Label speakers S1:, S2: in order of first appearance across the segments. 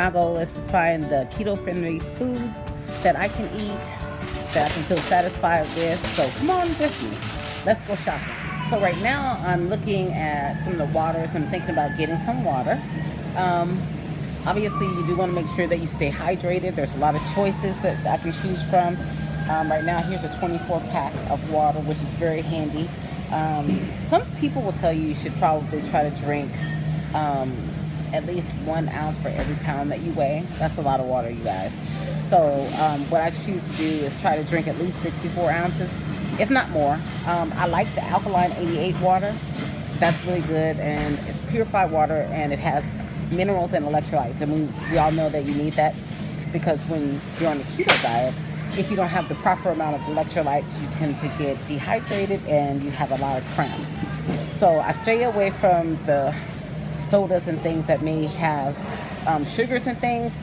S1: My goal is to find the keto-friendly foods that I can eat, that I can feel satisfied with. So come on with me. Let's go shopping. So right now I'm looking at some of the waters. I'm thinking about getting some water. Obviously, you do want to make sure that you stay hydrated. There's a lot of choices that I can choose from. Right now, here's a 24 pack of water, which is very handy. Some people will tell you should probably try to drink at least 1 ounce for every pound that you weigh. That's a lot of water, you guys. So what I choose to do is try to drink at least 64 ounces, if not more. I like the alkaline 88 water. That's really good, and it's purified water, and it has minerals and electrolytes. And we all know that you need that, because when you're on the keto diet, if you don't have the proper amount of electrolytes, you tend to get dehydrated and you have a lot of cramps. So I stay away from the sodas and things that may have sugars and things.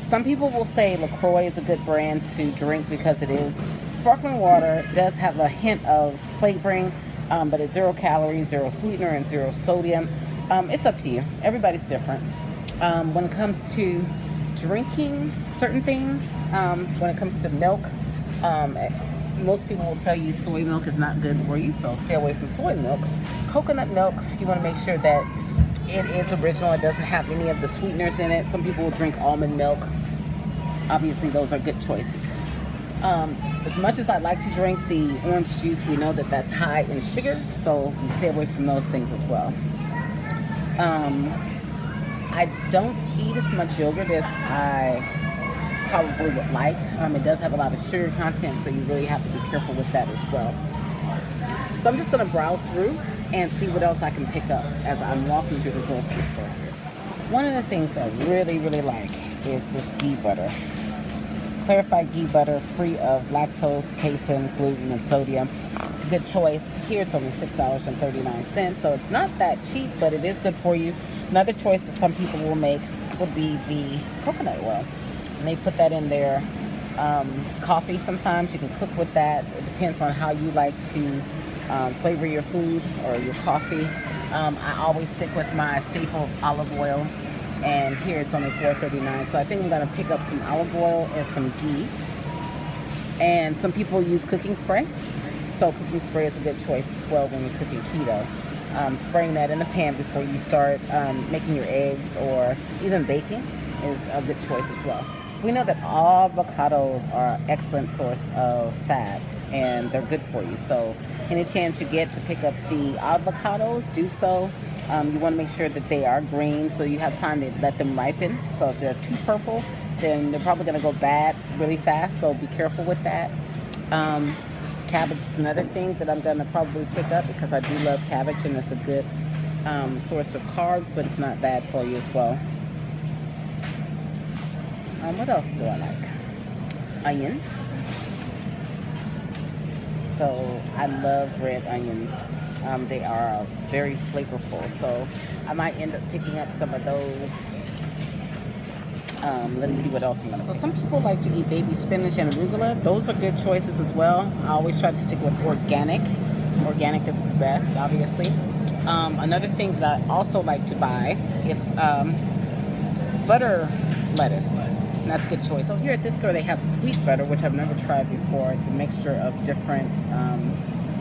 S1: Some people will say LaCroix is a good brand to drink because it is sparkling water. It does have a hint of flavoring, but it's 0 calories, 0 sweetener, and 0 sodium. It's up to you. Everybody's different. When it comes to drinking certain things, when it comes to milk, most people will tell you soy milk is not good for you, so stay away from soy milk. Coconut milk, you want to make sure that it is original. It doesn't have any of the sweeteners in it. Some people will drink almond milk. Obviously, those are good choices. As much as I like to drink the orange juice, we know that that's high in sugar, so we stay away from those things as well. I don't eat as much yogurt as I probably would like. It does have a lot of sugar content, so you really have to be careful with that as well. So I'm just going to browse through and see what else I can pick up as I'm walking through the grocery store here. One of the things that I really, really like is this ghee butter. Clarified ghee butter, free of lactose, casein, gluten, and sodium. It's a good choice. Here it's only $6.39, so it's not that cheap, but it is good for you. Another choice that some people will make would be the coconut oil. And they put that in their coffee sometimes. You can cook with that. It depends on how you like to flavor your foods or your coffee. I always stick with my staple of olive oil, and here it's only $4.39. So I think I'm going to pick up some olive oil and some ghee. And some people use cooking spray. So cooking spray is a good choice as well when you're cooking keto. Spraying that in the pan before you start making your eggs or even baking is a good choice as well. So we know that avocados are an excellent source of fat, and they're good for you. So any chance you get to pick up the avocados, do so. You want to make sure that they are green, so you have time to let them ripen. So if they're too purple, then they're probably going to go bad really fast, so be careful with that. Cabbage is another thing that I'm going to probably pick up because I do love cabbage, and it's a good source of carbs, but it's not bad for you as well. What else do I like? Onions. So I love red onions. They are very flavorful, so I might end up picking up some of those. Let's see what else I'm gonna. So some people like to eat baby spinach and arugula. Those are good choices as well. I always try to stick with organic. Organic is the best, obviously. Another thing that I also like to buy is butter lettuce. And that's a good choice. So here at this store they have sweet butter, which I've never tried before. It's a mixture of different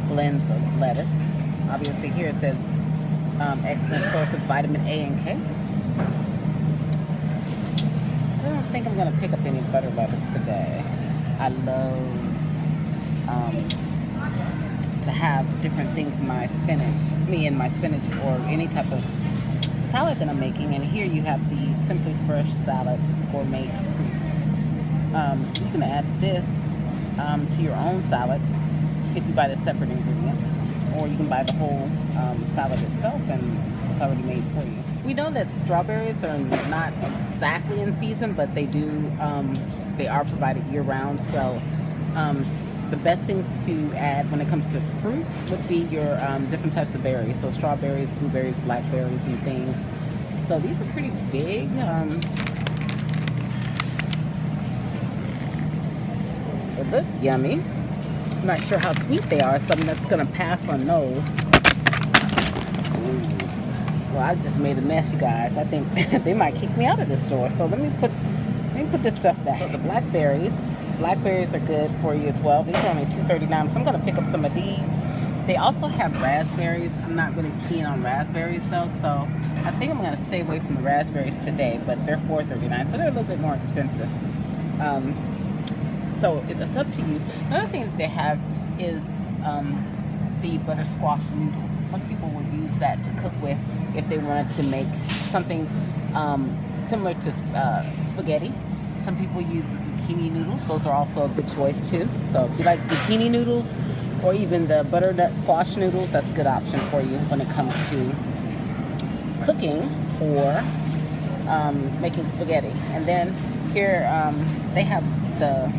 S1: blends of lettuce. Obviously here it says excellent source of vitamin A and K. I don't think I'm going to pick up any butter lettuce today. I love to have different things in my spinach, or any type of salad that I'm making. And here you have the Simply Fresh Salads Gourmet Caprice. So you can add this to your own salads if you buy the separate ingredients, or you can buy the whole salad itself and it's already made for you. We know that strawberries are not exactly in season, but they are provided year-round. So the best things to add when it comes to fruit would be your different types of berries. So strawberries, blueberries, blackberries, and things. So these are pretty big. They look yummy. I'm not sure how sweet they are, so that's going to pass on those. Ooh. Well, I just made a mess, you guys. I think they might kick me out of this store. So let me put this stuff back. So the blackberries are good for you as well. These are only $2.39, so I'm gonna pick up some of these. They also have raspberries. I'm not really keen on raspberries though, so I think I'm gonna stay away from the raspberries today, but they're $4.39, so they're a little bit more expensive. So it's up to you. Another thing that they have is the butter squash noodles. Some people would use that to cook with if they wanted to make something similar to spaghetti. Some people use the zucchini noodles. Those are also a good choice too. So if you like zucchini noodles or even the butternut squash noodles, that's a good option for you when it comes to cooking or making spaghetti. And then here they have the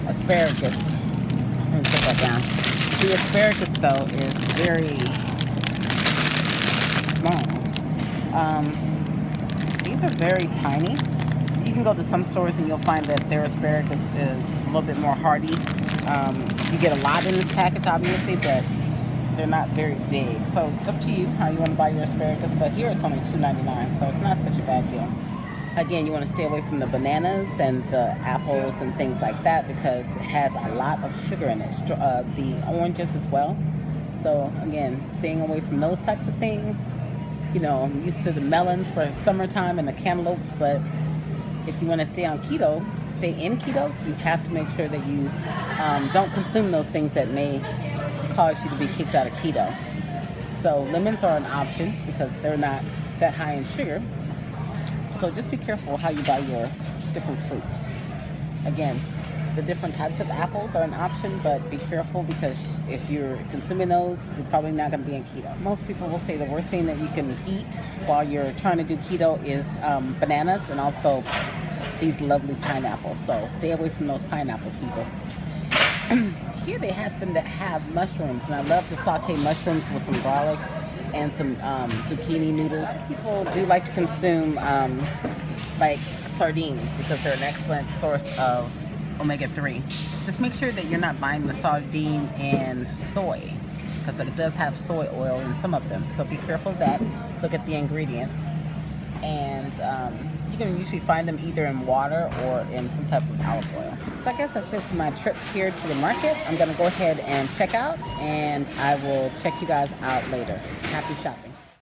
S1: asparagus. Let me put that down. The asparagus though is very small. These are very tiny. You can go to some stores and you'll find that their asparagus is a little bit more hardy. You get a lot in this package obviously, but they're not very big. So it's up to you how you want to buy your asparagus, but here it's only $2.99, so it's not such a bad deal. Again, you want to stay away from the bananas and the apples and things like that because it has a lot of sugar in it. The oranges as well. So again, staying away from those types of things. You know, I'm used to the melons for summertime and the cantaloupes, but if you want to stay in keto, you have to make sure that you don't consume those things that may cause you to be kicked out of keto. So lemons are an option because they're not that high in sugar. So just be careful how you buy your different fruits. Again, the different types of apples are an option, but be careful because if you're consuming those, you're probably not going to be in keto. Most people will say the worst thing that you can eat while you're trying to do keto is bananas and also these lovely pineapples. So stay away from those pineapples, people. Here they happen to have mushrooms, and I love to saute mushrooms with some garlic and some zucchini noodles. People do like to consume like sardines because they're an excellent source of omega-3. Just make sure that you're not buying the sardine in soy because it does have soy oil in some of them. So be careful of that. Look at the ingredients. And you can usually find them either in water or in some type of olive oil. So I guess that's it for my trip here to the market. I'm going to go ahead and check out, and I will check you guys out later. Happy shopping.